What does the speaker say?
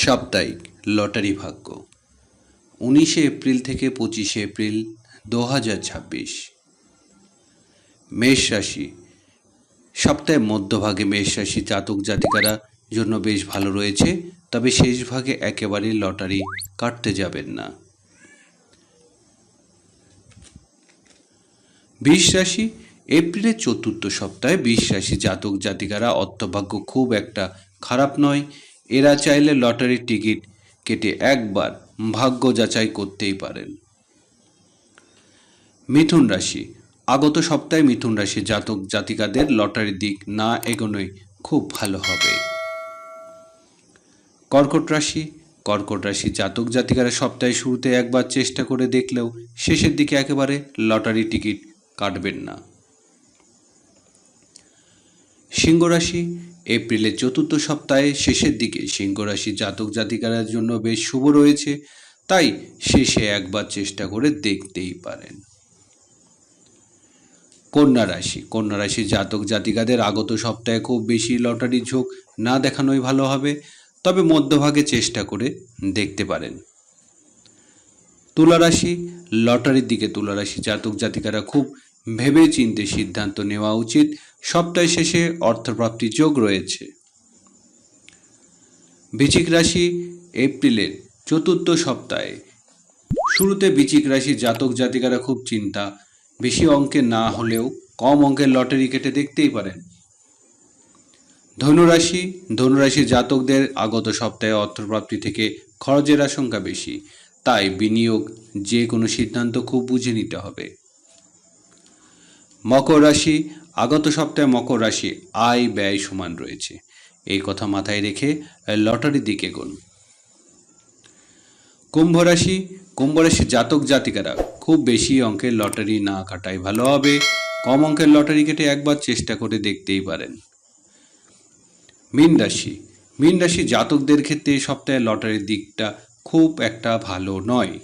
সাপ্তাহিক লটারি ভাগ্য 19 এপ্রিল থেকে 25 এপ্রিল 2026। মেষ রাশি। সপ্তাহের মধ্যভাগে মেষ রাশি জাতক জাতিকারা জন্য বেশ ভালো রয়েছে, তবে শেষ ভাগে একেবারেই লটারি কাটতে যাবেন না। বৃষ রাশি। এপ্রিলের চতুর্থ সপ্তাহে বৃষ রাশি জাতক জাতিকারা অর্থভাগ্য খুব একটা খারাপ নয়। এরা চাইলে লটারির টিকিট কেটে একবার ভাগ্য যাচাই করতেই পারেন। মিথুন রাশি। আগত সপ্তাহে মিথুন রাশি জাতক জাতিকাদের লটারির দিক না এগোনোই খুব ভালো হবে। কর্কট রাশি। কর্কট রাশি জাতক জাতিকারা সপ্তাহের শুরুতে একবার চেষ্টা করে দেখলেও শেষের দিকে একেবারে লটারি টিকিট কাটবেন না। সিংহ রাশি। এপ্রিলের চতুর্থ সপ্তাহে শেষের দিকে সিংহ রাশি জাতক জাতিকার জন্য বেশ শুভ রয়েছে, তাই শেষে একবার চেষ্টা করে দেখতেই পারেন। কন্যা রাশি। কন্যা রাশি জাতক জাতিকাদের আগত সপ্তাহে খুব বেশি লটারির ঝোঁক না দেখানোই ভালো হবে, তবে মধ্যভাগে চেষ্টা করে দেখতে পারেন। তুলা রাশি। লটারির দিকে তুলা রাশি জাতক জাতিকারা খুব ভেবে চিন্তে সিদ্ধান্ত নেওয়া উচিত। সপ্তাহ শেষে অর্থপ্রাপ্তির যোগ রয়েছে। বৃশ্চিক রাশি। এপ্রিলের চতুর্থ সপ্তাহে শুরুতে বৃশ্চিক রাশি জাতক জাতিকারা খুব চিন্তা, বেশি অঙ্কের না হলেও কম অঙ্কের লটারি কেটে দেখতেই পারেন। ধনুরাশি। ধনুরাশি জাতকদের আগত সপ্তাহে অর্থপ্রাপ্তি থেকে খরচের আশঙ্কা বেশি, তাই বিনিয়োগ যে কোনো সিদ্ধান্ত খুব বুঝে নিতে হবে। মকর রাশি। আগত সপ্তাহে মকর রাশি আয় ব্যয় সমান রয়েছে, এই কথা মাথায় রেখে লটারির দিকে এগোন। কুম্ভ রাশি। কুম্ভ রাশি জাতক জাতিকারা খুব বেশি অঙ্কের লটারি না কাটাই ভালো হবে। কম অঙ্কের লটারি কেটে একবার চেষ্টা করে দেখতেই পারেন। মীন রাশি। মীন রাশি জাতকদের ক্ষেত্রে সপ্তাহে লটারির দিকটা খুব একটা ভালো নয়।